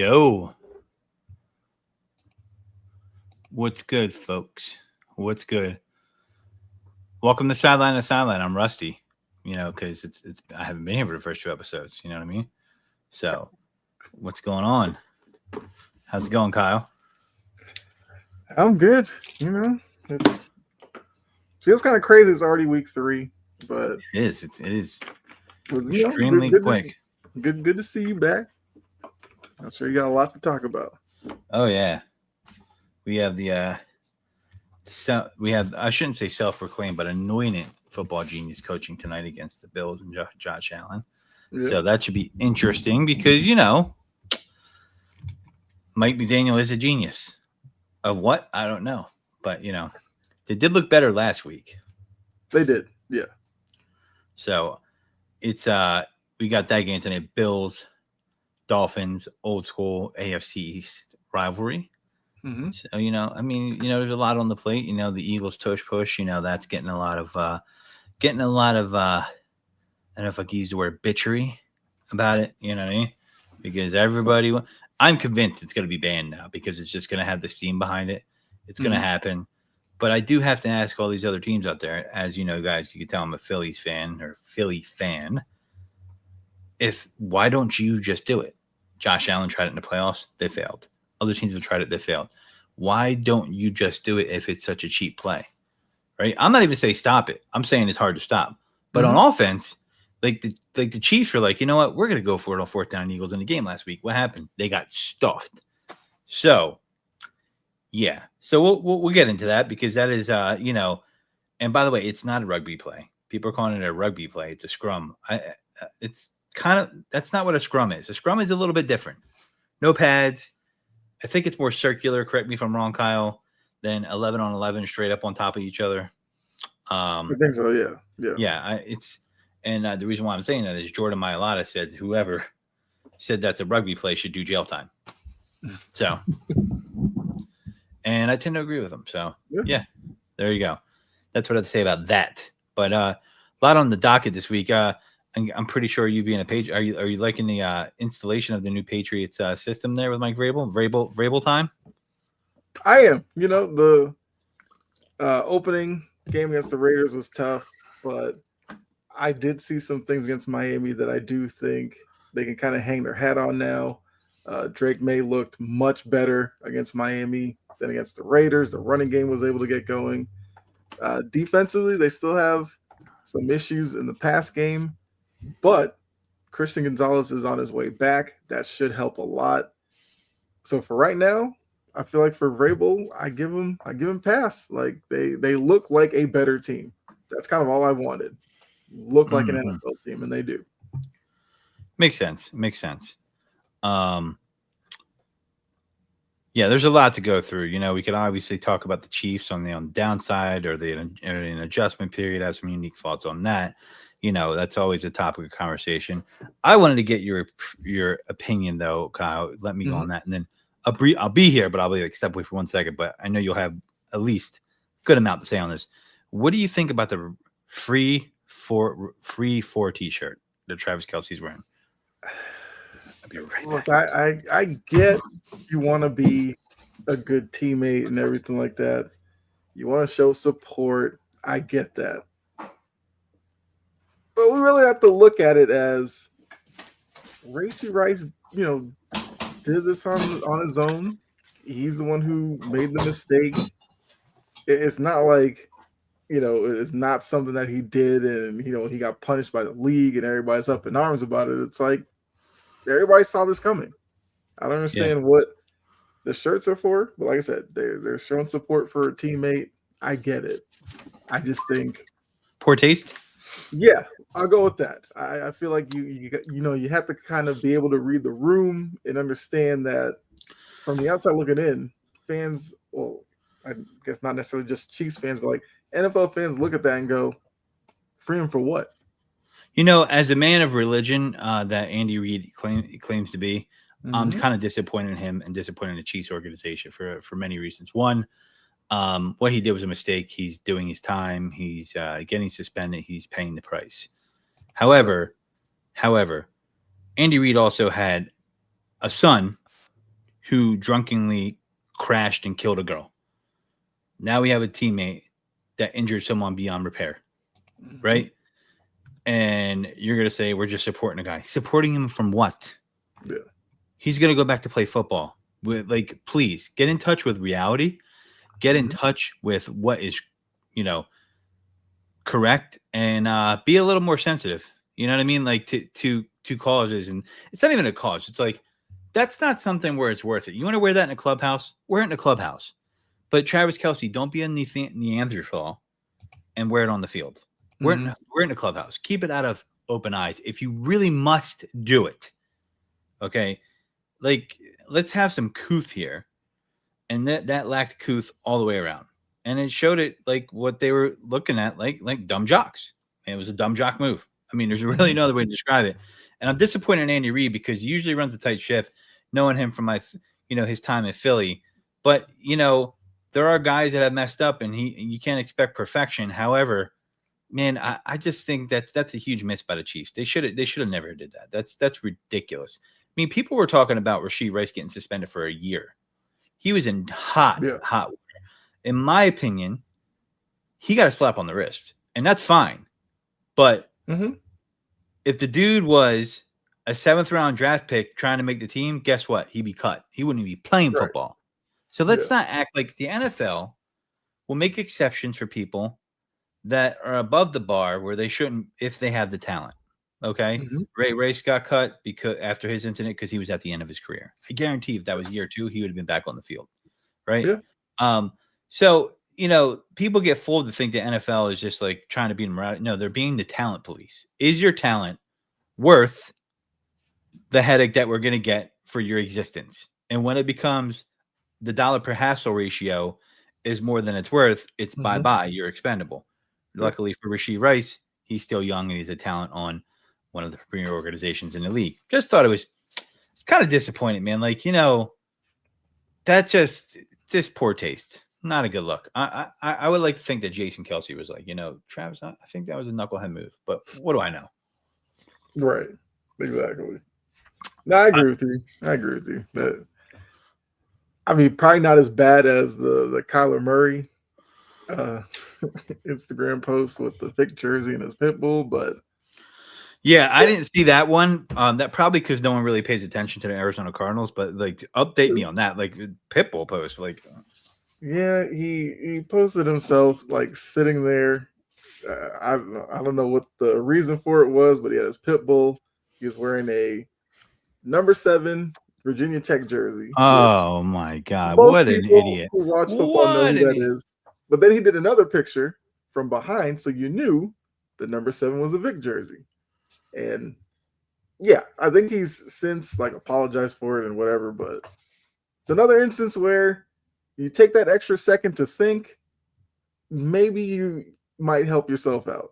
Yo, what's good, folks? What's good? Welcome to Sideline to Sideline. I'm Rusty, because it's I haven't been here for the first two episodes. You know what I mean? So, what's going on? How's it going, Kyle? I'm good. It feels kind of crazy. It's already week 3, but It is. It is extremely good quick. Good to see you back. I'm sure you got a lot to talk about. Oh yeah, we have we have, I shouldn't say self-proclaimed, but anointed football genius coaching tonight against the Bills and Josh Allen. Yeah. So that should be interesting because Mike McDaniel is a genius. Of what? I don't know. But, they did look better last week. They did. Yeah. So it's we got that game tonight. Bills, Dolphins, old school AFC East rivalry. Mm-hmm. So, there's a lot on the plate. The Eagles tush push, that's getting a lot of I don't know if I can use the word bitchery about it, you know what I mean? Because I'm convinced it's going to be banned now because it's just going to have the steam behind it. It's going to happen. But I do have to ask all these other teams out there, as you know, guys, you can tell I'm a Phillies fan or Philly fan. Why don't you just do it? Josh Allen tried it in the playoffs. They failed. Other teams have tried it. They failed. Why don't you just do it if it's such a cheap play? Right? I'm not even saying stop it. I'm saying it's hard to stop. But on offense, like the Chiefs were like, you know what? We're going to go for it on fourth down Eagles in the game last week. What happened? They got stuffed. So, yeah. So we'll get into that because that is, and by the way, it's not a rugby play. People are calling it a rugby play. It's a scrum. It's kind of, that's not what a scrum is. A scrum is a little bit different. No pads. I think it's more circular. Correct me if I'm wrong, Kyle, than 11 on 11 straight up on top of each other. I think so. Yeah. Yeah. And the reason why I'm saying that is Jordan Mailata said whoever said that's a rugby play should do jail time. So, and I tend to agree with him. So, yeah, there you go. That's what I have to say about that. But a lot on the docket this week. I'm pretty sure you being a page. Are you liking the installation of the new Patriots system there with Mike Vrabel? Vrabel time. I am. The opening game against the Raiders was tough, but I did see some things against Miami that I do think they can kind of hang their hat on now. Drake May looked much better against Miami than against the Raiders. The running game was able to get going. Defensively, they still have some issues in the pass game, but Christian Gonzalez is on his way back. That should help a lot. So for right now, I feel like for Vrabel, I give him pass. Like they look like a better team. That's kind of all I wanted. Look like an NFL team, and they do. Makes sense. Yeah, there's a lot to go through. We could obviously talk about the Chiefs on the downside or an adjustment period. I have some unique thoughts on that. That's always a topic of conversation. I wanted to get your opinion though, Kyle. Let me go on that, and then I'll be here, but I'll be step away for 1 second. But I know you'll have at least a good amount to say on this. What do you think about the free four T-shirt that Travis Kelce's wearing? I'll be right back. Look, I get you want to be a good teammate and everything like that. You want to show support. I get that. But we really have to look at it as Rachie Rice, did this on his own. He's the one who made the mistake. It's not like, it's not something that he did and, he got punished by the league and everybody's up in arms about it. It's like everybody saw this coming. I don't understand what the shirts are for, but like I said, they're showing support for a teammate. I get it. I just think poor taste. Yeah, I'll go with that. I feel like you have to kind of be able to read the room and understand that from the outside looking in, fans, well, I guess not necessarily just Chiefs fans, but like NFL fans look at that and go, freedom for what? As a man of religion that Andy Reid claims to be, I'm kind of disappointed in him and disappointed in the Chiefs organization for many reasons. One, what he did was a mistake. He's doing his time. He's getting suspended. He's paying the price. However, Andy Reid also had a son who drunkenly crashed and killed a girl. Now we have a teammate that injured someone beyond repair, right? And you're going to say, we're just supporting a guy. Supporting him from what? Yeah. He's going to go back to play football. Like, please get in touch with reality. Get in touch with what is, correct, and be a little more sensitive. You know what I mean? Like to causes, and it's not even a cause. It's like, that's not something where it's worth it. You want to wear that in a clubhouse? Wear it in a clubhouse. But Travis Kelce, don't be a Neanderthal and wear it on the field. We're in a clubhouse. Keep it out of open eyes. If you really must do it, okay, like, let's have some couth here. And that lacked couth all the way around. And it showed it like what they were looking at, like dumb jocks. And it was a dumb jock move. I mean, there's really no other way to describe it. And I'm disappointed in Andy Reid because he usually runs a tight ship, knowing him from his time in Philly. But, there are guys that have messed up, and you can't expect perfection. However, man, I just think that's a huge miss by the Chiefs. They should have never did that. That's ridiculous. I mean, people were talking about Rashee Rice getting suspended for a year. He was in hot water. In my opinion, he got a slap on the wrist, and that's fine. But if the dude was a 7th round draft pick trying to make the team, guess what? He'd be cut. He wouldn't even be playing football. So let's not act like the NFL will make exceptions for people that are above the bar where they shouldn't, if they have the talent. Okay. Ray Rice got cut because after his incident, because he was at the end of his career. I guarantee if that was year 2, he would have been back on the field. Right. Yeah. So, people get fooled to think the NFL is just like trying to beat them out. No, they're being the talent police. Is your talent worth the headache that we're going to get for your existence? And when it becomes the dollar per hassle ratio is more than it's worth, it's bye-bye. You're expendable. Luckily for Rashee Rice, he's still young and he's a talent on one of the premier organizations in the league. Just thought it's kind of disappointing, man. Like, that just poor taste. Not a good look. I would like to think that Jason Kelce was like, Travis, I think that was a knucklehead move, but what do I know? Right. Exactly. No, I agree with you. But I mean, probably not as bad as the Kyler Murray Instagram post with the thick jersey and his pit bull, but yeah, I didn't see that one. That probably because no one really pays attention to the Arizona Cardinals, but like, update me on that. Like, pit bull post, like, yeah, he posted himself like sitting there. I don't know what the reason for it was, but he had his pit bull. He was wearing a number 7 Virginia Tech jersey. Oh my God! What an idiot! Who watch football know who that is. But then he did another picture from behind, so you knew the number 7 was a Vic jersey. And yeah, I think he's since like apologized for it and whatever. But it's another instance where you take that extra second to think, maybe you might help yourself out.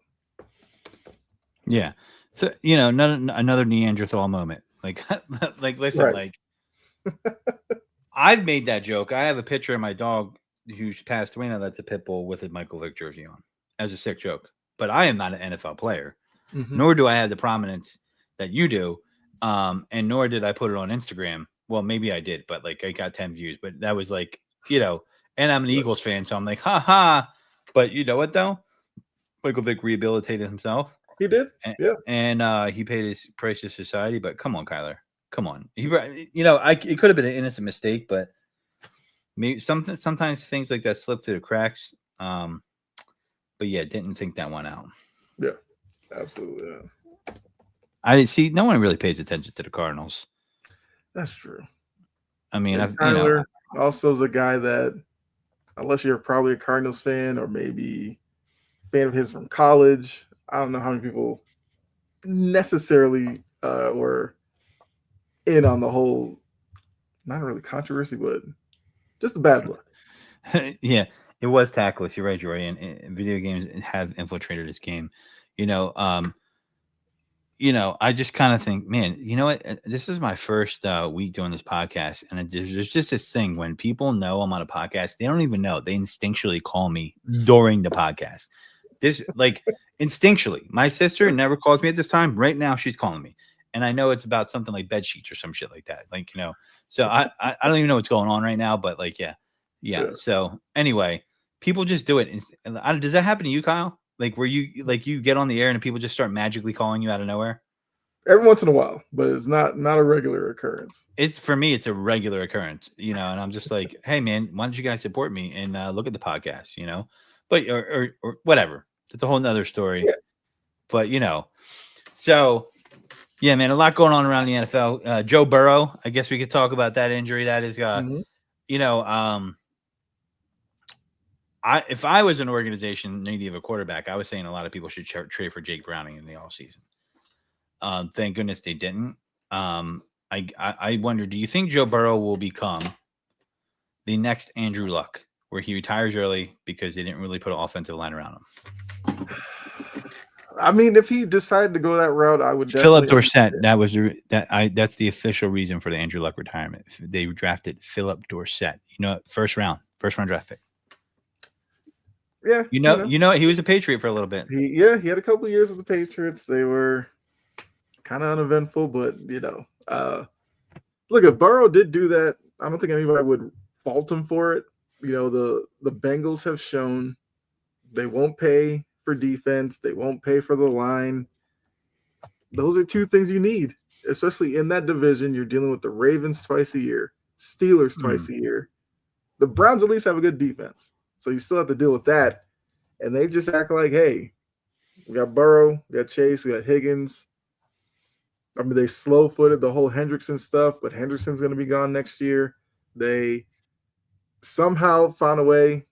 Yeah. So, another Neanderthal moment. Like, listen, like, I've made that joke. I have a picture of my dog who's passed away now that's a pit bull with a Michael Vick jersey on as a sick joke. But I am not an NFL player, nor do I have the prominence that you do. And nor did I put it on Instagram. Well, maybe I did, but like I got 10 views, but that was like, and I'm an Eagles fan. So I'm like, ha. But you know what though? Michael Vick rehabilitated himself. He did. And he paid his price to society, but come on, Kyler. Come on. It could have been an innocent mistake, but maybe sometimes things like that slip through the cracks. But yeah, didn't think that one out. Yeah, absolutely. Yeah. I didn't see. No one really pays attention to the Cardinals. That's true. I mean, Kyler also is a guy that, unless you're probably a Cardinals fan or maybe a fan of his from college, I don't know how many people necessarily were in on the whole, not really controversy, but just the bad look. Yeah, it was tactless. You're right, Jory. And video games have infiltrated this game. I just kind of think, man, you know what? This is my first week doing this podcast. And there's just this thing when people know I'm on a podcast, they don't even know. They instinctually call me during the podcast. This, like, instinctually. My sister never calls me at this time. Right now, she's calling me. and I know it's about something like bed sheets or some shit like that. Like, so I don't even know what's going on right now, but like, yeah. Yeah. So anyway, people just do it. Does that happen to you, Kyle? Like, where you get on the air and people just start magically calling you out of nowhere? Every once in a while, but it's not a regular occurrence. For me, it's a regular occurrence, and I'm just like, hey man, why don't you guys support me and look at the podcast, but or whatever. It's a whole nother story. Yeah. But so yeah, man, a lot going on around the NFL. Joe Burrow, I guess we could talk about that injury. That is, if I was an organization needy of a quarterback, I was saying a lot of people should trade for Jake Browning in the offseason. Thank goodness they didn't. I wonder, do you think Joe Burrow will become the next Andrew Luck, where he retires early because they didn't really put an offensive line around him? I mean, if he decided to go that route, I would Philip Dorsett. That's the official reason for the Andrew Luck retirement. They drafted Philip Dorsett. First round draft pick. Yeah, he was a Patriot for a little bit. He had a couple of years with the Patriots. They were kind of uneventful, but look, if Burrow did do that, I don't think anybody would fault him for it. The Bengals have shown they won't pay for defense. They won't pay for the line. Those are two things you need, especially in that division. You're dealing with the Ravens twice a year, Steelers twice a year. The Browns at least have a good defense. So you still have to deal with that. And they just act like, hey, we got Burrow, we got Chase, we got Higgins. I mean, they slow-footed the whole Hendrickson stuff, but Hendrickson's going to be gone next year. They somehow found a way.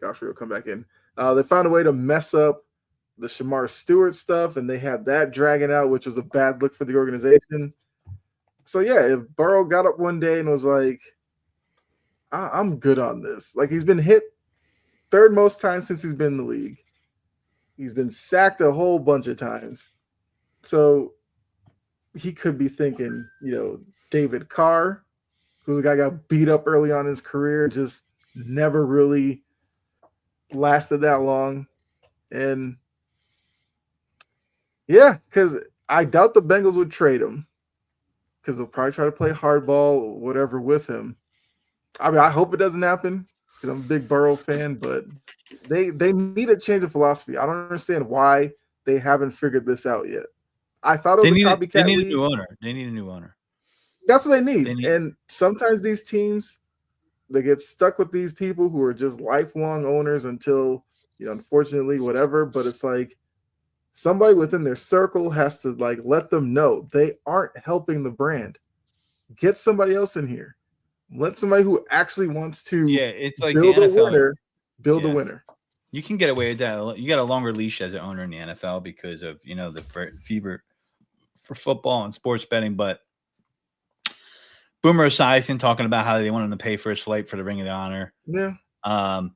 Godfrey will come back in. They found a way to mess up the Shamar Stewart stuff, and they had that dragging out, which was a bad look for the organization. So, yeah, if Burrow got up one day and was like, I'm good on this. Like, he's been hit third most times since he's been in the league. He's been sacked a whole bunch of times. So he could be thinking, David Carr, who the guy got beat up early on in his career, just never really lasted that long. And yeah, because I doubt the Bengals would trade him because they'll probably try to play hardball or whatever with him. I mean, I hope it doesn't happen because I'm a big Burrow fan, but they need a change of philosophy. I don't understand why they haven't figured this out yet. I thought it was a copycat. They need a new owner. They need a new owner. That's what they need. And sometimes these teams, they get stuck with these people who are just lifelong owners until, unfortunately, whatever. But it's like somebody within their circle has to let them know they aren't helping the brand. Get somebody else in here. Let somebody who actually wants to it's like build the NFL, build a winner. You can get away with that. You got a longer leash as an owner in the NFL because of the fever for football and sports betting. But Boomer Esiason talking about how they wanted to pay for his flight for the Ring of Honor. Yeah. How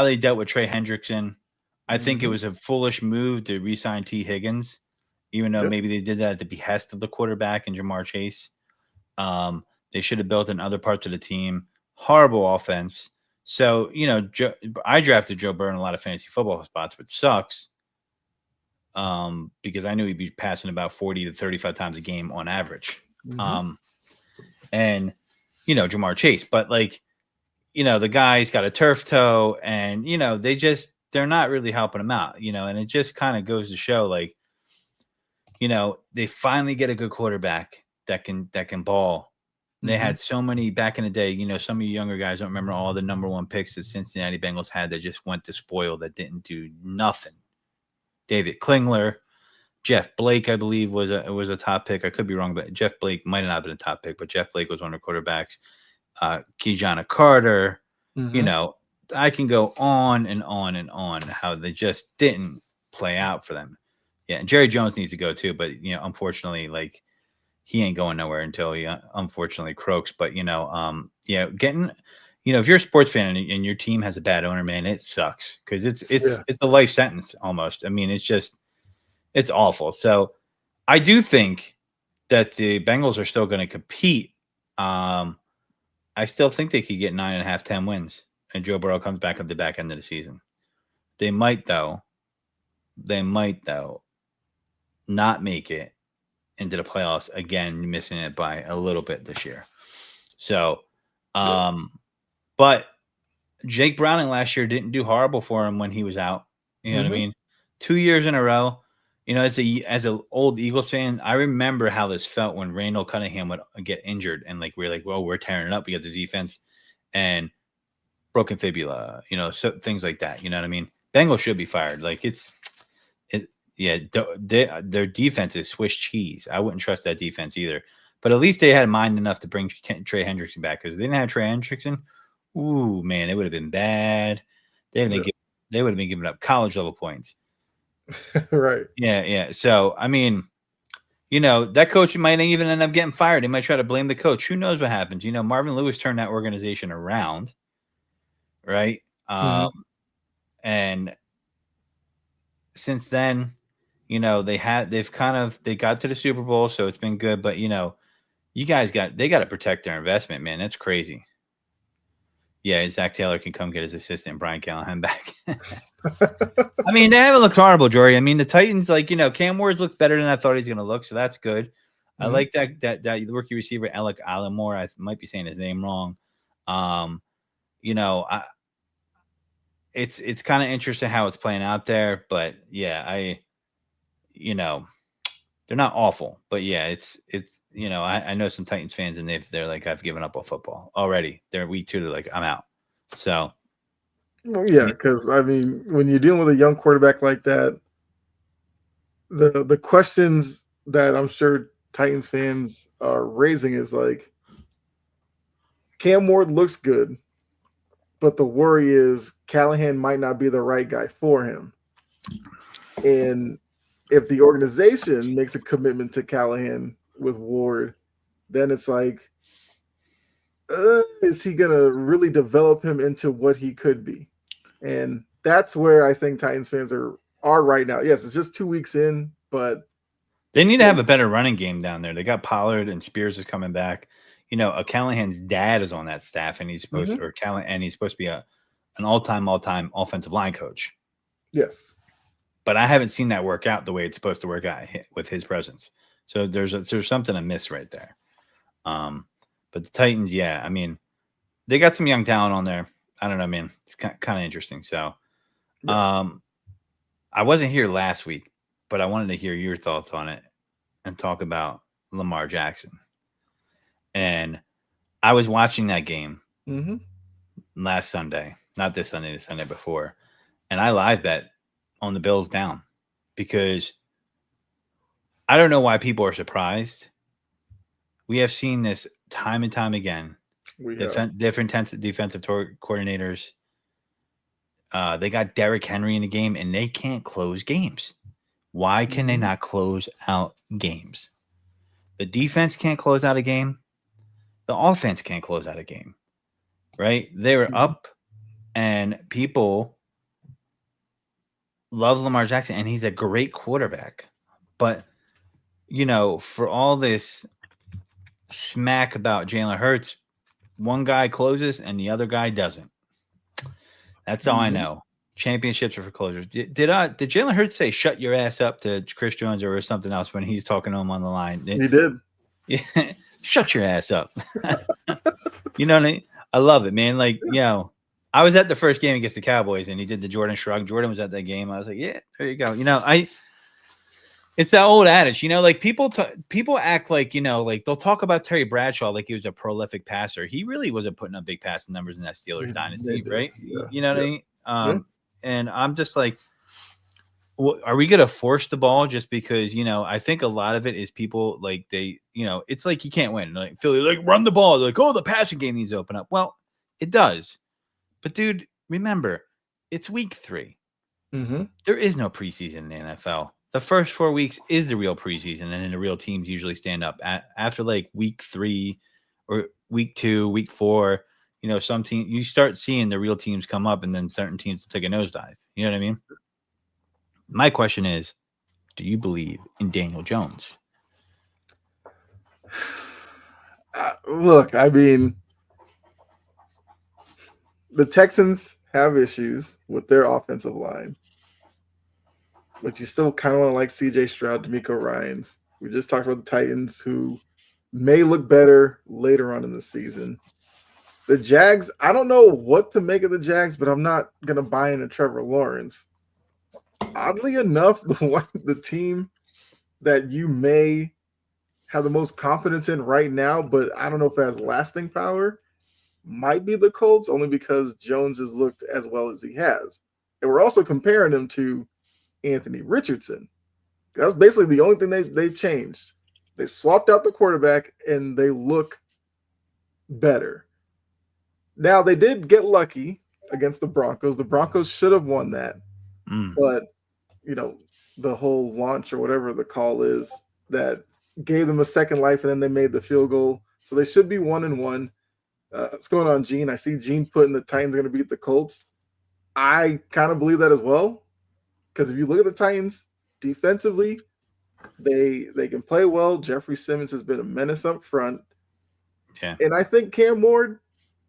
they dealt with Trey Hendrickson. I think it was a foolish move to re-sign T. Higgins, even though maybe they did that at the behest of the quarterback and Jamar Chase. They should have built in other parts of the team. Horrible offense. So, I drafted Joe Burrow in a lot of fantasy football spots, which sucks because I knew he'd be passing about 40 to 35 times a game on average. And, Jamar Chase. But, the guy's got a turf toe and, they're not really helping him out, and it just kind of goes to show, they finally get a good quarterback that can ball. They had so many back in the day, some of you younger guys don't remember all the number one picks that Cincinnati Bengals had that just went to spoil, that didn't do nothing. David Klingler, Jeff Blake, I believe, was a top pick. I could be wrong, but Jeff Blake might have not been a top pick, but Jeff Blake was one of the quarterbacks. Keyjana Carter, I can go on and on and on how they just didn't play out for them. Yeah, and Jerry Jones needs to go too, but unfortunately, he ain't going nowhere until he unfortunately croaks. But getting, if you're a sports fan and your team has a bad owner, man, it sucks because it's a life sentence almost. I mean, it's awful. So I do think that the Bengals are still going to compete. I still think they could get 9.5, 10 wins, and Joe Burrow comes back at the back end of the season. They might though not make it into the playoffs again, missing it by a little bit this year. So, Yeah. but Jake Browning last year didn't do horrible for him when he was out. You know what I Mm-hmm. mean? 2 years in a row. You know, as a old Eagles fan, I remember how this felt when Randall Cunningham would get injured, and like we're like, well, we're tearing it up. We got the defense and broken fibula. You know, so things like that. You know what I mean? Bengals should be fired. Like it. Yeah, their defense is Swiss cheese. I wouldn't trust that defense either. But at least they had mind enough to bring Trey Hendrickson back, because if they didn't have Trey Hendrickson, ooh man, it would have been bad. They would have Yeah. been they would have been giving up college level points. Right. Yeah, yeah. So I mean, you know, that coach might even end up getting fired. They might try to blame the coach. Who knows what happens? You know, Marvin Lewis turned that organization around, right? Mm-hmm. And since then, you know, they got to the Super Bowl, so it's been good. But you know, they got to protect their investment, man. That's crazy. Yeah, Zach Taylor can come get his assistant Brian Callahan back. I mean, they haven't looked horrible, Jory. I mean, the Titans, like, you know, Cam Ward's looked better than I thought he's going to look, so that's good. I Mm-hmm. like that rookie receiver Alec Allenmore. I might be saying his name wrong. Um, you know, it's kind of interesting how it's playing out there, but yeah, you know, they're not awful, but yeah, it's you know, I know some Titans fans, and they're like, I've given up on football already. They're week 2, they're like, I'm out. So Well, I yeah, mean, because I mean, when you're dealing with a young quarterback like that, the questions that I'm sure Titans fans are raising is like, Cam Ward looks good, but the worry is Callahan might not be the right guy for him. And if the organization makes a commitment to Callahan with Ward, then it's like, is he gonna really develop him into what he could be? And that's where I think Titans fans are right now. Yes, it's just 2 weeks in, but they need to have a it's better running game down there. They got Pollard, and Spears is coming back. You know, Callahan's dad is on that staff, and mhm, he's supposed to be an all-time offensive line coach. yes, But I haven't seen that work out the way it's supposed to work out with his presence. So there's something amiss right there. Um, but the Titans, yeah, I mean, they got some young talent on there. I don't know, man. It's kind of interesting. So, yeah, um, I wasn't here last week, but I wanted to hear your thoughts on it and talk about Lamar Jackson. And I was watching that game hmm last Sunday, not this Sunday, the Sunday before, and I live bet on the Bills down, because I don't know why people are surprised. We have seen this time and time again. we have. Different defensive coordinators. They got Derrick Henry in the game, and they can't close games. Why can they Hmm. not close out games? The defense can't close out a game. The offense can't close out a game. Right? They were Hmm. up, and people love Lamar Jackson, and he's a great quarterback. But you know, for all this smack about Jalen Hurts, one guy closes and the other guy doesn't. That's all I Hmm. know. Championships are for closers. Did Jalen Hurts say "shut your ass up" to Chris Jones, or something else when he's talking to him on the line? He did. Yeah, shut your ass up. You know what I mean? I love it, man. Like, you know, I was at the first game against the Cowboys, and he did the Jordan shrug. Jordan was at that game. I was like, yeah, there you go. You know, it's that old adage, you know, like people act like, you know, like they'll talk about Terry Bradshaw like he was a prolific passer. He really wasn't putting up big passing numbers in that Steelers They dynasty, did. right? Yeah. You know what I Yeah. mean? Yeah. And I'm just like, are we gonna force the ball just because, you know? I think a lot of it is people like you know, it's like you can't win. Like Philly, like run the ball. They're like, oh, the passing game needs to open up. Well, it does, but dude, remember, it's week 3. Hmm. There is no preseason in the NFL. The first 4 weeks is the real preseason, and then the real teams usually stand up after like week 3 or week 2, week 4. You know, some team you start seeing the real teams come up, and then certain teams take a nosedive. You know what I mean? My question is, do you believe in Daniel Jones? Look, I mean, the Texans have issues with their offensive line, but you still kind of want to like C.J. Stroud, D'Amico Ryans. We just talked about the Titans, who may look better later on in the season. The Jags, I don't know what to make of the Jags, but I'm not gonna buy into Trevor Lawrence. Oddly enough, the team that you may have the most confidence in right now, but I don't know if it has lasting power, might be the Colts, only because Jones has looked as well as he has. And we're also comparing him to Anthony Richardson. That's basically the only thing they've changed. They swapped out the quarterback and they look better. Now, they did get lucky against the Broncos. The Broncos should have won that. But, you know, the whole launch or whatever the call is that gave them a second life and then they made the field goal. So they should be 1-1. What's going on, Gene? I see Gene putting the Titans going to beat the Colts. I kind of believe that as well. Because if you look at the Titans defensively, they can play well. Jeffrey Simmons has been a menace up front. Yeah. And I think Cam Ward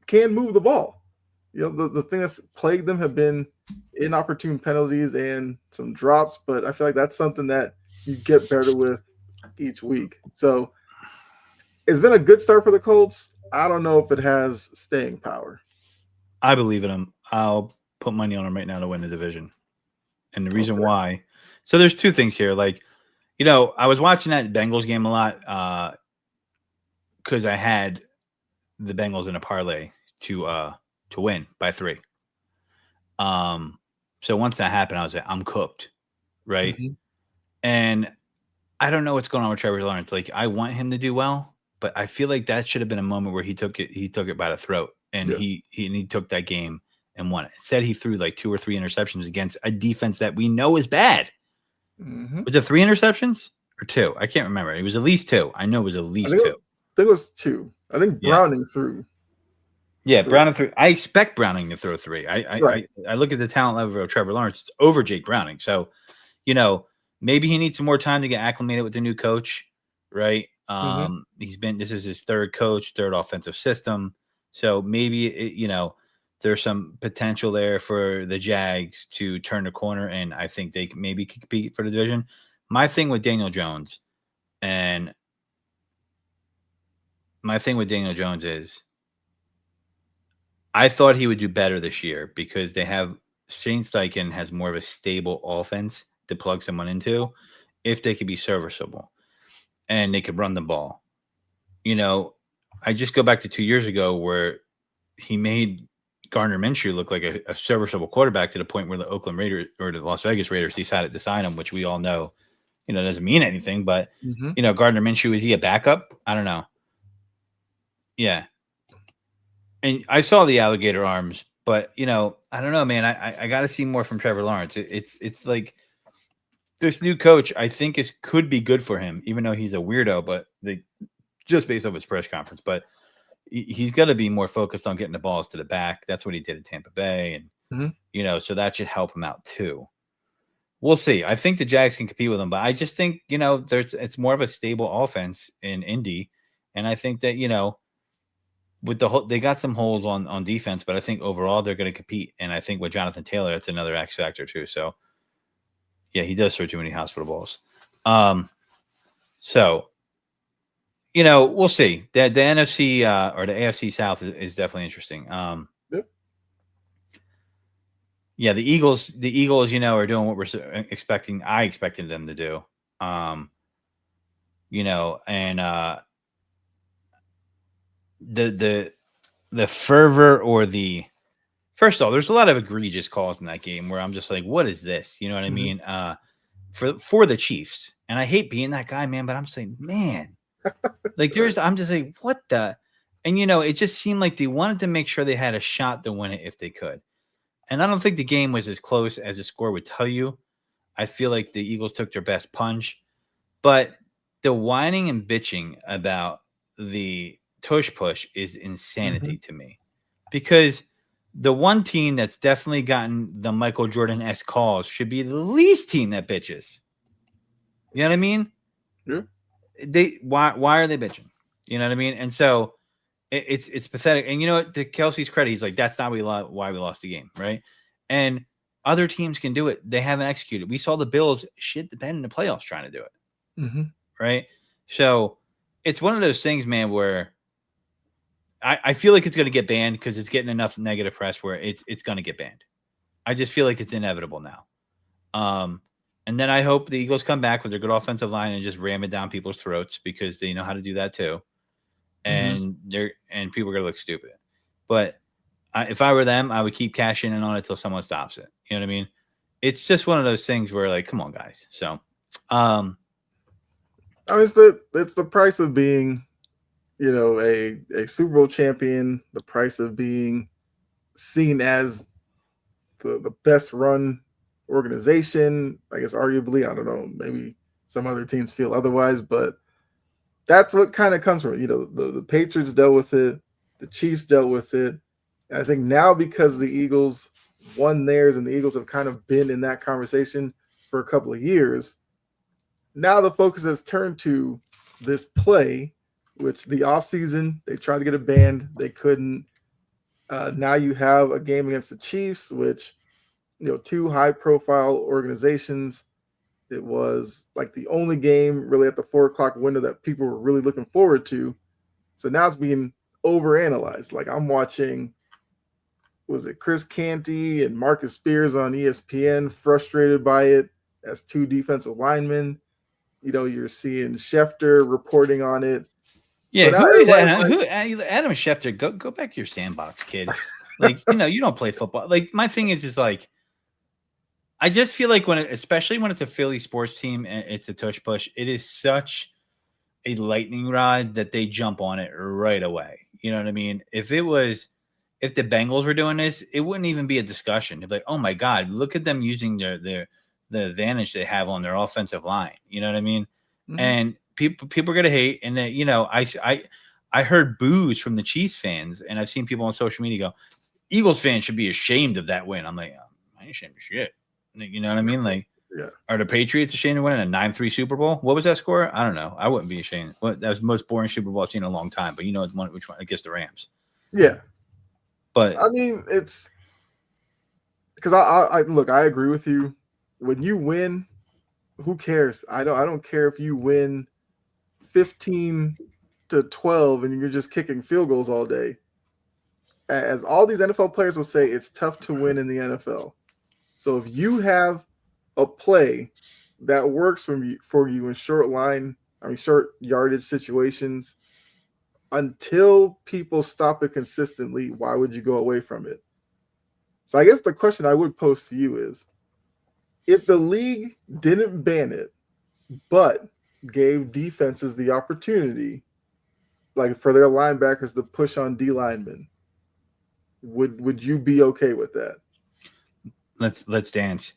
can move the ball. You know, the thing that's plagued them have been inopportune penalties and some drops, but I feel like that's something that you get better with each week. So it's been a good start for the Colts. I don't know if it has staying power. I believe in them. I'll put money on them right now to win the division. And the reason why, so there's two things here. Like, you know, I was watching that Bengals game a lot because I had the Bengals in a parlay to win by 3. So once that happened, I was like, I'm cooked, right? Mm-hmm. And I don't know what's going on with Trevor Lawrence. Like, I want him to do well, but I feel like that should have been a moment where he took it by the throat, and he took that game and won it. Instead, he threw like 2 or 3 interceptions against a defense that we know is bad. Mm-hmm. Was it 3 interceptions or 2? I can't remember. It was at least 2. I know it was at least 2. I think it was 2. I think Browning threw. Yeah, Browning threw. I expect Browning to throw 3. Right. I look at the talent level of Trevor Lawrence. It's over Jake Browning. So, you know, maybe he needs some more time to get acclimated with the new coach, right? This is his third coach, third offensive system. So maybe, you know, there's some potential there for the Jags to turn the corner, and I think they maybe could compete for the division. My thing with Daniel Jones is I thought he would do better this year because Shane Steichen has more of a stable offense to plug someone into if they could be serviceable and they could run the ball. You know, I just go back to 2 years ago where he made Gardner Minshew look like a serviceable quarterback to the point where the Oakland Raiders or the Las Vegas Raiders decided to sign him, which we all know, you know, doesn't mean anything. But, you know, Gardner Minshew, is he a backup? I don't know. Yeah. And I saw the alligator arms, but, you know, I don't know, man. I got to see more from Trevor Lawrence. It's like this new coach, I think, could be good for him, even though he's a weirdo, but just based off his press conference. But he's got to be more focused on getting the balls to the back. That's what he did at Tampa Bay. And, you know, so that should help him out too. We'll see. I think the Jags can compete with him, but I just think, you know, it's more of a stable offense in Indy. And I think that, you know, with they got some holes on defense, but I think overall they're going to compete. And I think with Jonathan Taylor, that's another X factor too. So yeah, he does throw too many hospital balls. So, you know, we'll see. The NFC or the AFC South is definitely interesting. Yeah, the Eagles, you know, are doing what we're expecting. I expected them to do. You know, and the fervor or first of all, there's a lot of egregious calls in that game where I'm just like, what is this? You know what I mean? For the Chiefs. And I hate being that guy, man, but I'm saying, man, like I'm just like, what the? And, you know, it just seemed like they wanted to make sure they had a shot to win it if they could. And I don't think the game was as close as the score would tell you. I feel like the Eagles took their best punch. But the whining and bitching about the tush push is insanity to me. Because the one team that's definitely gotten the Michael Jordan-esque calls should be the least team that bitches. You know what I mean? Yeah. Why are they bitching? You know what I mean? And so it's pathetic. And you know what? To Kelsey's credit, he's like, that's not why we lost the game, right? And other teams can do it. They haven't executed. We saw the Bills shit the bed in the playoffs trying to do it. right? So it's one of those things, man, where I feel like it's going to get banned because it's getting enough negative press where it's going to get banned. I just feel like it's inevitable now. And then I hope the Eagles come back with their good offensive line and just ram it down people's throats because they know how to do that too. And people are going to look stupid. But if I were them, I would keep cashing in on it till someone stops it. You know what I mean? It's just one of those things where, like, come on, guys. So, I mean, it's the price of being, a Super Bowl champion. The price of being seen as the best run organization. I guess arguably, I don't know, maybe some other teams feel otherwise, but that's what kind of comes from it. The Patriots dealt with it, the Chiefs dealt with it. And I think now because the Eagles won theirs and the Eagles have kind of been in that conversation for a couple of years, now the focus has turned to this play, which the offseason, they tried to get it banned. They couldn't. Now you have a game against the Chiefs, which, two high-profile organizations. It was like the only game really at the 4 o'clock window that people were really looking forward to. So now it's being overanalyzed. Like I'm watching, was it Chris Canty and Marcus Spears on ESPN, frustrated by it as two defensive linemen. You're seeing Schefter reporting on it. Yeah, so now who is everybody's Adam? like, Who Adam Schefter? Go back to your sandbox, kid. Like, you don't play football. Like, my thing is like, I just feel like especially when it's a Philly sports team and it's a tush push, it is such a lightning rod that they jump on it right away. You know what I mean? If the Bengals were doing this, it wouldn't even be a discussion. It'd be like, oh my God, look at them using the advantage they have on their offensive line. You know what I mean? Mm-hmm. And people are gonna hate. And then, I heard boos from the Chiefs fans, and I've seen people on social media go, Eagles fans should be ashamed of that win. I'm like, I ain't ashamed of shit. You know what I mean? Like, yeah. Are the Patriots ashamed of winning a 9-3 Super Bowl? What was that score? I don't know. I wouldn't be ashamed. That was the most boring Super Bowl I've seen in a long time. But which one? I guess the Rams. Yeah. But I mean, it's because I look, I agree with you. When you win, who cares? I don't care if you win 15-12 and you're just kicking field goals all day. As all these NFL players will say, it's tough to win in the NFL. So if you have a play that works for you in short yardage situations, until people stop it consistently, why would you go away from it? So I guess the question I would pose to you is, if the league didn't ban it, but gave defenses the opportunity, like for their linebackers to push on D linemen, would you be okay with that? Let's dance.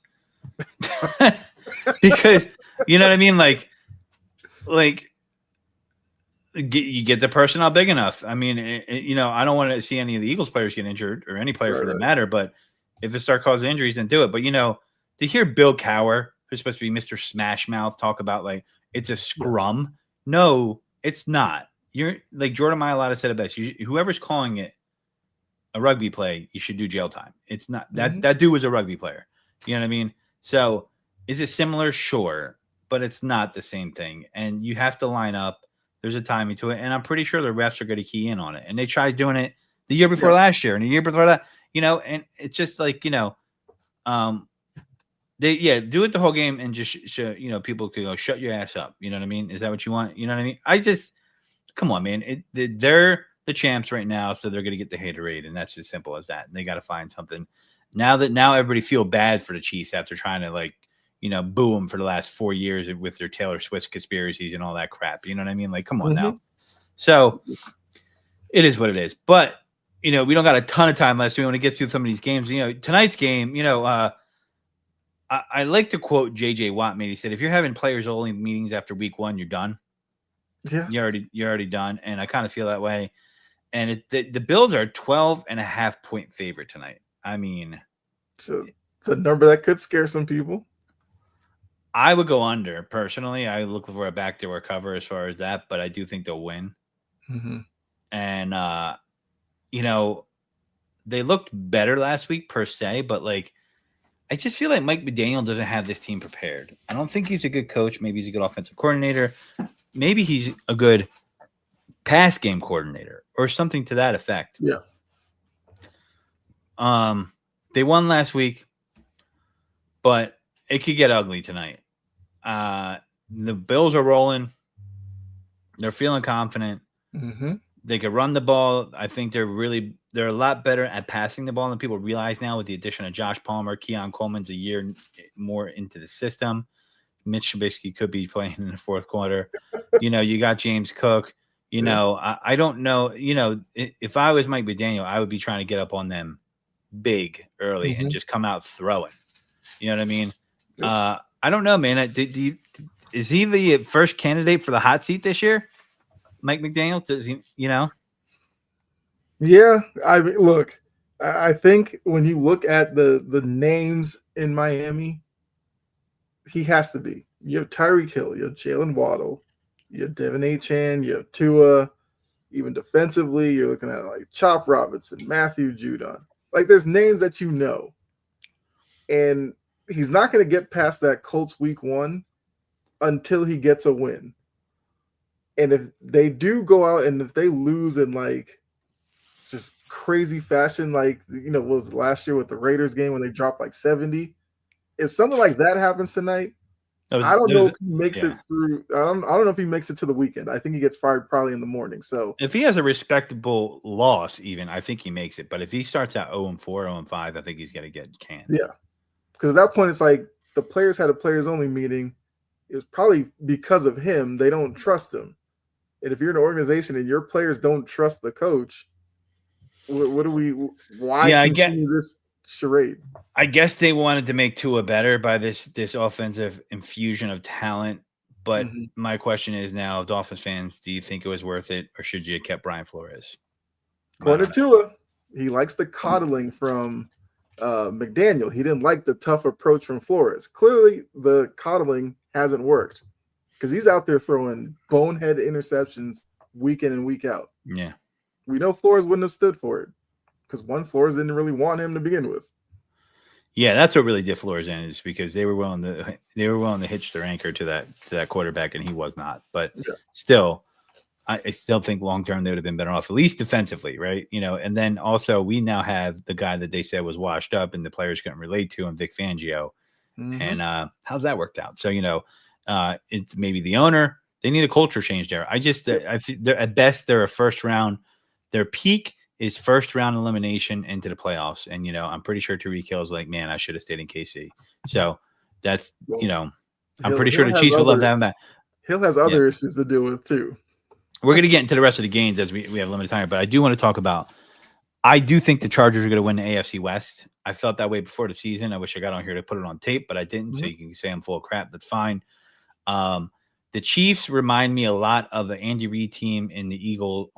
Because you know what I mean? Like you get the personnel big enough. I mean, I don't want to see any of the Eagles players get injured or any player for that matter, but if it start causing injuries, then do it. But, to hear Bill Cowher, who's supposed to be Mr. Smash Mouth, talk about like it's a scrum. No, it's not. You're like Jordan Mailata said it best. Whoever's calling it a rugby play, you should do jail time. It's not that dude was a rugby player. You know what I mean? So is it similar? Sure, but it's not the same thing. And you have to line up. There's a timing to it. And I'm pretty sure the refs are going to key in on it. And they tried doing it the year before last year and the year before that, and it's just like, they do it the whole game and just show, people could go, shut your ass up. You know what I mean? Is that what you want? You know what I mean? Come on, man. They're the champs right now, so they're going to get the haterade, and that's as simple as that. And they got to find something. Now everybody feel bad for the Chiefs after trying to boo them for the last 4 years with their Taylor Swift conspiracies and all that crap. You know what I mean? Like, come on now. So it is what it is. But, we don't got a ton of time left, so we want to get through some of these games. Tonight's game, I like to quote J.J. Watt. He said, if you're having players only meetings after week 1, you're done. Yeah. You're already done. And I kind of feel that way. And the Bills are 12.5 point favorite tonight. I mean, so it's a number that could scare some people. I would go under personally. I look for a backdoor cover as far as that, but I do think they'll win. Mm-hmm. And, they looked better last week per se, but like, I just feel like Mike McDaniel doesn't have this team prepared. I don't think he's a good coach. Maybe he's a good offensive coordinator. Maybe he's a good pass game coordinator or something to that effect. Yeah. They won last week, but it could get ugly tonight. The Bills are rolling. They're feeling confident. Mm-hmm. They could run the ball. I think they're a lot better at passing the ball than people realize now with the addition of Josh Palmer. Keon Coleman's a year more into the system. Mitch Trubisky could be playing in the fourth quarter. You got James Cook. I don't know. If I was Mike McDaniel, I would be trying to get up on them big early and just come out throwing. You know what I mean? Yep. I don't know, man. Is he the first candidate for the hot seat this year? Mike McDaniel? Does he, Yeah. I think when you look at the names in Miami, he has to be. You have Tyreek Hill, you have Jalen Waddle, you have Devin Achane, you have Tua. Even defensively, you're looking at like Chop Robinson, Matthew Judon. Like there's names that you know. And he's not going to get past that Colts week 1 until he gets a win. And if they do go out and if they lose in like just crazy fashion, like, what was last year with the Raiders game when they dropped like 70, if something like that happens tonight, I don't know if he makes it through. I don't know if he makes it to the weekend. I think he gets fired probably in the morning. So if he has a respectable loss, even I think he makes it. But if he starts out 0-4, 0-5, I think he's going to get canned. Yeah, because at that point it's like the players had a players only meeting. It was probably because of him. They don't trust him. And if you're an organization and your players don't trust the coach, what do we? Why continue this charade? I guess they wanted to make Tua better by this offensive infusion of talent. But my question is now, Dolphins fans, do you think it was worth it, or should you have kept Brian Flores? According to Tua, he likes the coddling from McDaniel. He didn't like the tough approach from Flores. Clearly, the coddling hasn't worked because he's out there throwing bonehead interceptions week in and week out. Yeah. We know Flores wouldn't have stood for it because Flores didn't really want him to begin with. Yeah, that's what really did Flores in, is because they were willing to hitch their anchor to that quarterback, and he was not. But still, I still think long term they would have been better off, at least defensively, right? And then also we now have the guy that they said was washed up and the players couldn't relate to him, Vic Fangio. And how's that worked out? So it's maybe the owner. They need a culture change there. I think at best they're a first round. Their peak is first round elimination into the playoffs. And, I'm pretty sure Tyreek Hill is like, man, I should have stayed in KC. So that's, I'm pretty sure the Chiefs would love to have him back. Hill has other issues to deal with too. We're going to get into the rest of the games as we have limited time, but I do want to talk about, I do think the Chargers are going to win the AFC West. I felt that way before the season. I wish I got on here to put it on tape, but I didn't. So you can say I'm full of crap. That's fine. The Chiefs remind me a lot of the Andy Reid team in the Eagles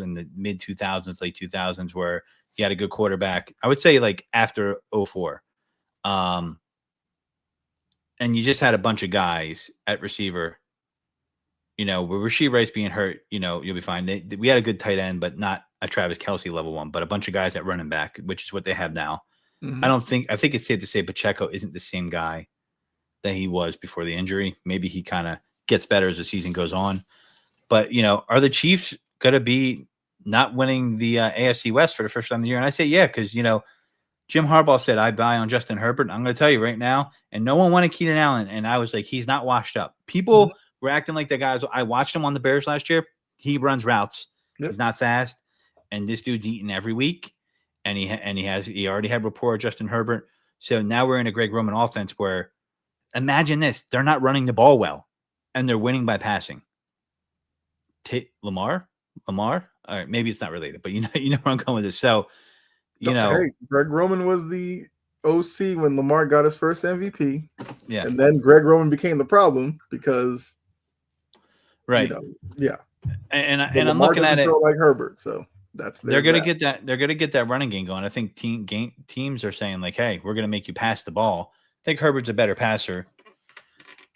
in the mid 2000s, late 2000s, where he had a good quarterback. I would say like after 2004. And you just had a bunch of guys at receiver, with Rashee Rice being hurt, you'll be fine. We had a good tight end, but not a Travis Kelce level one, but a bunch of guys at running back, which is what they have now. I think it's safe to say Pacheco isn't the same guy that he was before the injury. Maybe he kind of gets better as the season goes on. But, are the Chiefs going to be not winning the AFC West for the first time of the year? And I say, yeah, because, Jim Harbaugh said, I buy on Justin Herbert. I'm going to tell you right now, and no one wanted Keenan Allen. And I was like, he's not washed up. People were acting like the guys. I watched him on the Bears last year. He runs routes. He's not fast. And this dude's eating every week. And he already had rapport with Justin Herbert. So now we're in a Greg Roman offense where, imagine this, they're not running the ball well. And they're winning by passing. Lamar. All right, maybe it's not related, but you know where I'm going with this. So, hey, Greg Roman was the OC when Lamar got his first MVP. Yeah, and then Greg Roman became the problem because, right, And I'm looking at it like Herbert, so they're going to get that. They're going to get that running game going. I think teams are saying like, hey, we're going to make you pass the ball. I think Herbert's a better passer.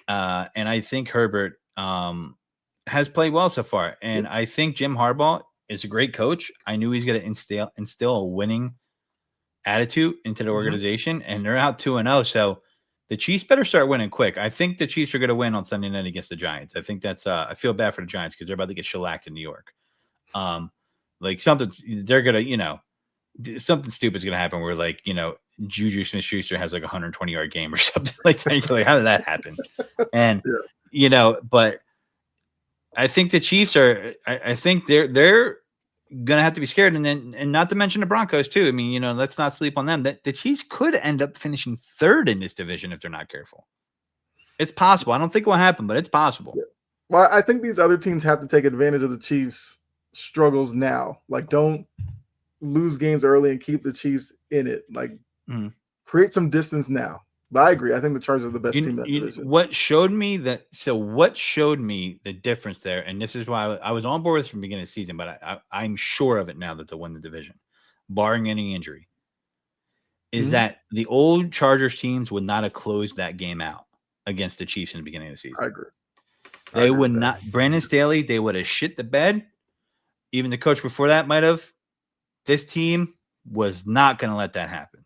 And I think Herbert has played well so far. And I think Jim Harbaugh is a great coach. I knew he's going to instill a winning attitude into the Mhm. organization, and they're out 2-0. So the Chiefs better start winning quick. I think the Chiefs are going to win on Sunday night against the Giants. I think that's. I feel bad for the Giants because they're about to get shellacked in New York. Like something they're gonna, something stupid's gonna happen where like Juju Smith-Schuster has like a 120-yard game or something like that. You're like, how did that happen? And but I think the Chiefs are. I think they're gonna have to be scared, and not to mention the Broncos too. I mean, let's not sleep on them. That the Chiefs could end up finishing third in this division if they're not careful. It's possible. I don't think it will happen, but it's possible. Yeah. Well, I think these other teams have to take advantage of the Chiefs' struggles now. Like, don't lose games early and keep the Chiefs in it. Like, create some distance now. But I agree. I think the Chargers are the best team in that division. What showed me the difference there, and this is why I was on board with this from the beginning of the season, but I'm sure of it now that they'll win the division, barring any injury, is that the old Chargers teams would not have closed that game out against the Chiefs in the beginning of the season. I agree. They would not. Brandon Staley, they would have shit the bed. Even the coach before that might have. This team was not going to let that happen,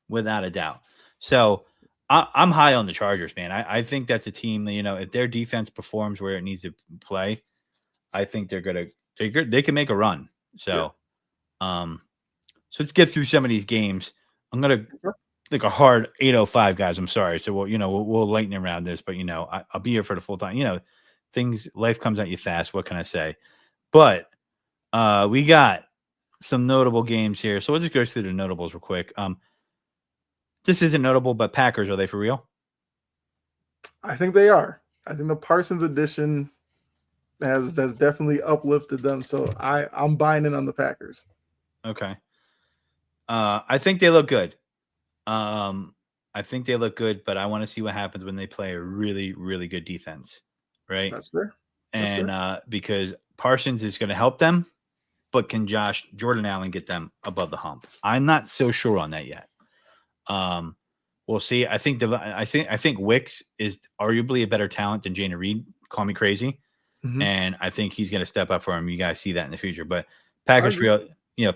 without a doubt. So I'm high on the Chargers, man. I think that's a team that, if their defense performs where it needs to play, I think they can make a run. So, so let's get through some of these games. I'm going to like a hard 8:05, guys. I'm sorry. So we'll lighten around this, but I'll be here for the full time. Life comes at you fast. What can I say? But we got some notable games here. So we'll just go through the notables real quick. This isn't notable, but Packers, are they for real? I think they are. I think the Parsons edition has definitely uplifted them. So I'm buying in on the Packers. Okay. I think they look good. I think they look good, but I want to see what happens when they play a really, really good defense. Right? That's fair. Because Parsons is going to help them, but can Jordan Allen get them above the hump? I'm not so sure on that yet. We'll see. I think Wicks is arguably a better talent than Jayden Reed. Call me crazy, and I think he's going to step up for him. You guys see that in the future. But Packers,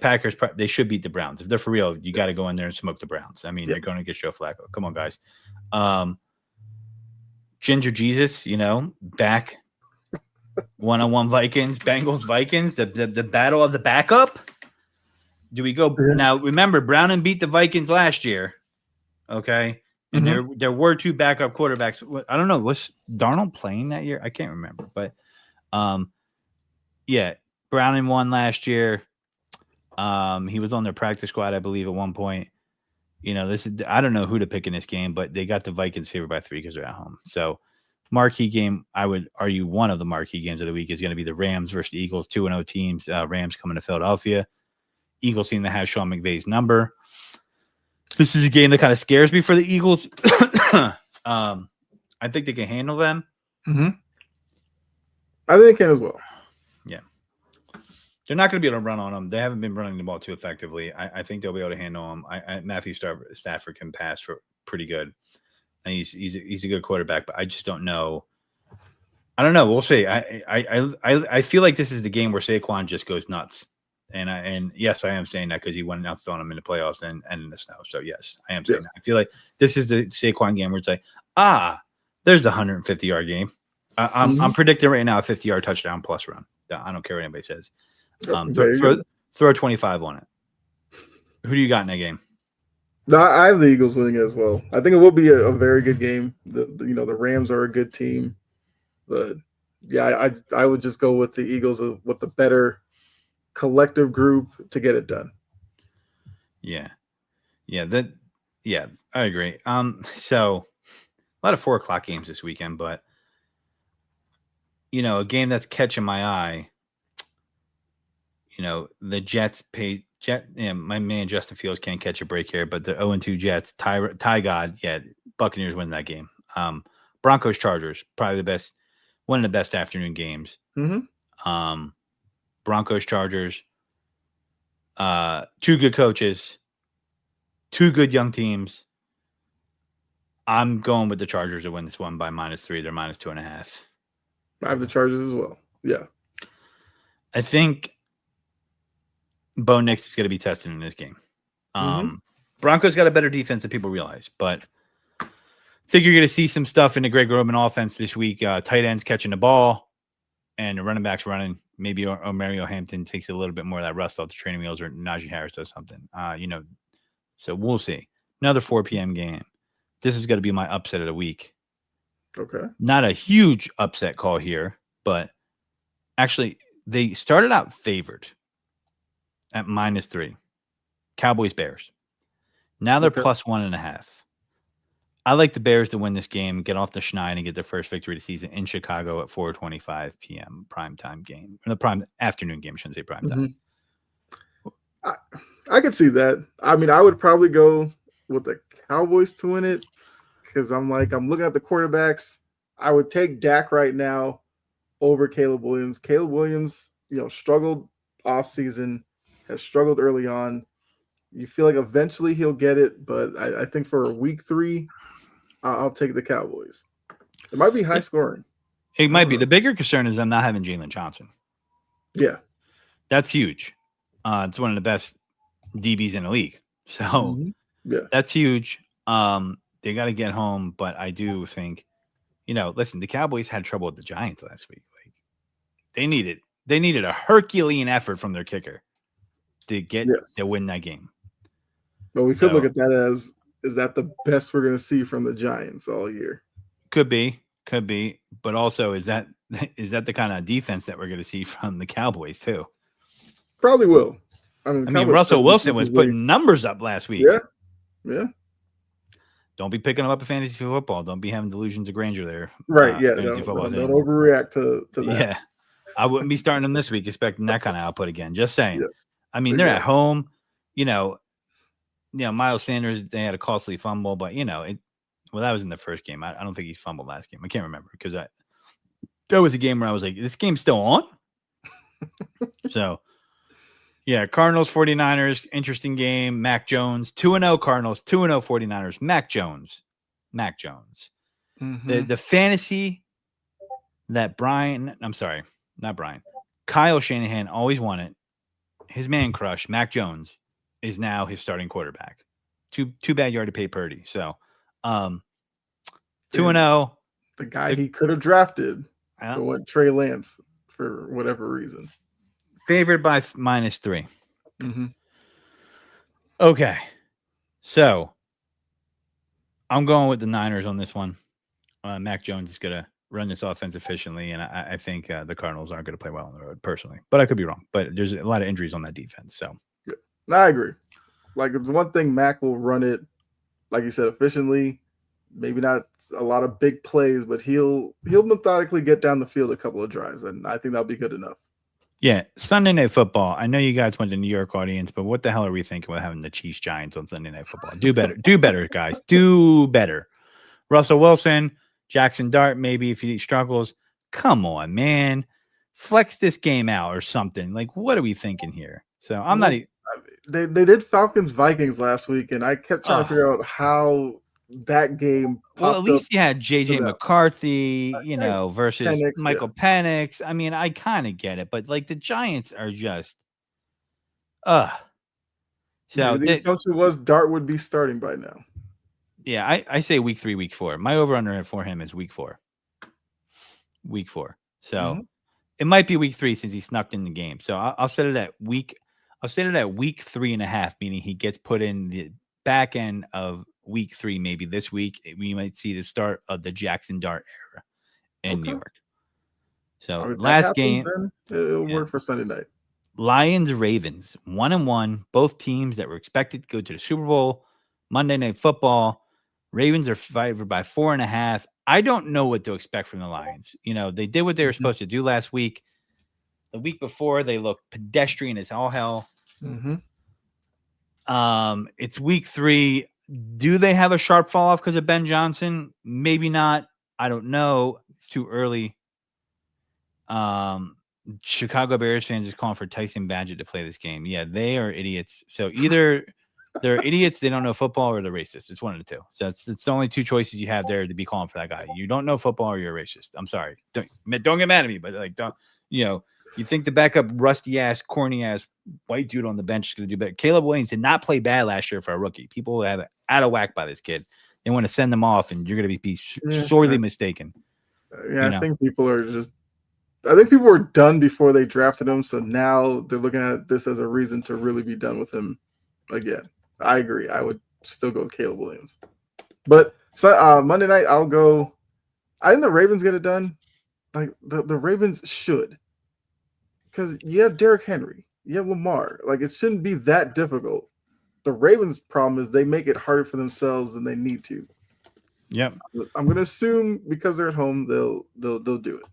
Packers, they should beat the Browns. If they're for real, you got to go in there and smoke the Browns. I mean, they're going to get Joe Flacco. Come on, guys. Ginger Jesus, back. One-on-one Vikings, Bengals, Vikings, the battle of the backup. Do we go now? Remember, Browning beat the Vikings last year. Okay. And there were two backup quarterbacks. I don't know. Was Darnold playing that year? I can't remember. But Browning won last year. He was on their practice squad, I believe, at one point. I don't know who to pick in this game, but they got the Vikings favored by 3 because they're at home. So marquee game, I would argue one of the marquee games of the week is going to be the Rams versus the Eagles, 2-0 teams. Rams coming to Philadelphia. Eagles seem to have Sean McVay's number. This is a game that kind of scares me for the Eagles. I think they can handle them. I think they can as well. Yeah. They're not going to be able to run on them. They haven't been running the ball too effectively. I think they'll be able to handle them. Matthew Stafford can pass for pretty good. And he's a good quarterback, but I just don't know. I don't know. We'll see. I feel like this is the game where Saquon just goes nuts. And yes, I am saying that because he went out on him in the playoffs and in the snow. So yes, I am saying that. I feel like this is the Saquon game where it's like, there's the 150-yard game. I'm predicting right now a 50-yard touchdown plus run. I don't care what anybody says. Throw 25 on it. Who do you got in that game? No, I have the Eagles winning as well. I think it will be a very good game. The Rams are a good team, but yeah, I would just go with the Eagles with the better collective group to get it done. Yeah, I agree. So a lot of 4:00 games this weekend, but a game that's catching my eye. The Jets my man Justin Fields can't catch a break here, but the 0-2 Jets, Ty God, Buccaneers win that game. Broncos Chargers, probably one of the best afternoon games. Broncos Chargers, 2 good coaches, 2 good young teams. I'm going with the Chargers to win this one by -3. They're -2.5. I have the Chargers as well. Yeah. I think Bo Nix is going to be tested in this game. Broncos got a better defense than people realize, but I think you're going to see some stuff in the Greg Roman offense this week. Tight ends catching the ball and the running backs running. Maybe Mario Hampton takes a little bit more of that rust off the training wheels, or Najee Harris does something. So we'll see. Another 4 p.m. game. This is going to be my upset of the week. Okay. Not a huge upset call here, but actually they started out favored at -3. Cowboys Bears. Now they're plus 1.5. I like the Bears to win this game, get off the schneid, and get their first victory of the season in Chicago at 4:25 p.m. primetime game. Or the prime afternoon game, I shouldn't say primetime. I could see that. I mean, I would probably go with the Cowboys to win it because I'm looking at the quarterbacks. I would take Dak right now over Caleb Williams. Caleb Williams, struggled off season, has struggled early on. You feel like eventually he'll get it, but I think for week 3, I'll take the Cowboys. It might be high scoring. It might be. The bigger concern is them not having Jalen Johnson. Yeah. That's huge. It's one of the best DBs in the league. So that's huge. They got to get home, but I do think, listen, the Cowboys had trouble with the Giants last week. Like they needed a Herculean effort from their kicker to get to win that game. But we could look at that as, is that the best we're going to see from the Giants all year? Could be. But also, is that the kind of defense that we're going to see from the Cowboys too? Probably will. I mean Russell Wilson was putting numbers up last week. Yeah. Don't be picking them up in fantasy football. Don't be having delusions of grandeur there. Right, Don't overreact to that. Yeah. I wouldn't be starting them this week expecting that kind of output again. Just saying. Yeah. I mean, they're at home. Miles Sanders, they had a costly fumble, but that was in the first game. I don't think he fumbled last game. I can't remember because that was a game where I was like, this game's still on? So, yeah, Cardinals, 49ers, interesting game. Mac Jones, 2-0 Cardinals, 2-0 49ers. Mac Jones. The fantasy that Kyle Shanahan always wanted, his man crush, Mac Jones, is now his starting quarterback. Too bad you already paid Purdy. So, 2-0. The guy he could have drafted, but went Trey Lance for whatever reason. Favored by -3. Okay. So, I'm going with the Niners on this one. Mac Jones is going to run this offense efficiently, and I think the Cardinals aren't going to play well on the road, personally. But I could be wrong. But there's a lot of injuries on that defense. So, I agree. Like, it's one thing Mac will run it, like you said, efficiently. Maybe not a lot of big plays, but he'll methodically get down the field a couple of drives, and I think that'll be good enough. Yeah, Sunday Night Football. I know you guys want the New York audience, but what the hell are we thinking with having the Chiefs Giants on Sunday Night Football? Do better, guys. Do better. Russell Wilson, Jackson Dart, maybe if he struggles. Come on, man. Flex this game out or something. Like, what are we thinking here? So I'm not. They did Falcons Vikings last week, and I kept trying to figure out how that game. Well, at least you had JJ McCarthy, versus Penix, Michael Penix. I mean, I kind of get it, but like the Giants are just, So the assumption was Dart would be starting by now. Yeah, I say week 3, week 4. My over/under for him is week 4. Week 4. So it might be week 3 since he snuck in the game. So I'll set it at week. I'll set it at week 3.5, meaning he gets put in the back end of week 3, maybe this week. We might see the start of the Jackson Dart era in New York. So last game, it'll work for Sunday night. Lions Ravens 1-1, both teams that were expected to go to the Super Bowl. Monday Night Football. Ravens are favored by 4.5. I don't know what to expect from the Lions. They did what they were supposed to do last week. The week before, they looked pedestrian as all hell. It's week 3. Do they have a sharp fall off because of Ben Johnson? Maybe not. I don't know. It's too early. Chicago Bears fans is calling for Tyson Badgett to play this game. Yeah, they are idiots. So either they're idiots, they don't know football, or they're racist. It's one of the two. So it's the only two choices you have there to be calling for that guy. You don't know football or you're a racist. I'm sorry. Don't get mad at me, but don't. You think the backup, rusty ass, corny ass white dude on the bench is going to do better? Caleb Williams did not play bad last year for a rookie. People have it out of whack by this kid. They want to send them off, and you're going to be sorely mistaken. Yeah, I think people were done before they drafted him, so now they're looking at this as a reason to really be done with him again. I agree. I would still go with Caleb Williams. But Monday night, I'll go. I think the Ravens get it done. Like the Ravens should. Because you have Derrick Henry. You have Lamar. Like, it shouldn't be that difficult. The Ravens' problem is they make it harder for themselves than they need to. Yep. I'm going to assume because they're at home, they'll do it.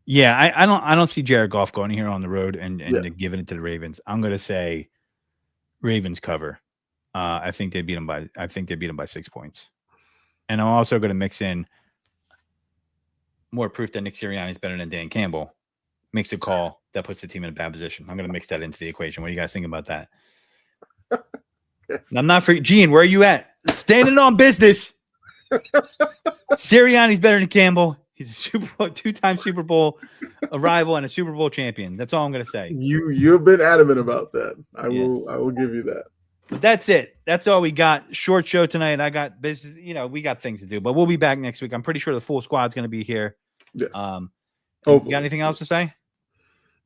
Yeah, I don't see Jared Goff going here on the road and giving it to the Ravens. I'm going to say Ravens cover. I think they beat them by 6 points. And I'm also going to mix in more proof that Nick Sirianni is better than Dan Campbell. Makes a call that puts the team in a bad position. I'm going to mix that into the equation. What do you guys think about that? I'm not for Gene. Where are you at? Standing on business. Sirianni's better than Campbell. He's a Super Bowl, 2-time Super Bowl arrival and a Super Bowl champion. That's all I'm going to say. You've been adamant about that. I will give you that. But that's it. That's all we got. Short show tonight. I got business. We got things to do, but we'll be back next week. I'm pretty sure the full squad's going to be here. Yes. You got anything else to say?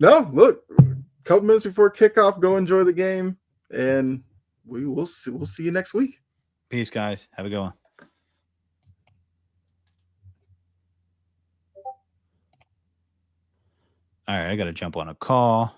No. Look, a couple minutes before kickoff, go enjoy the game, and we'll see you next week. Peace, guys. Have a good one. All right, I got to jump on a call.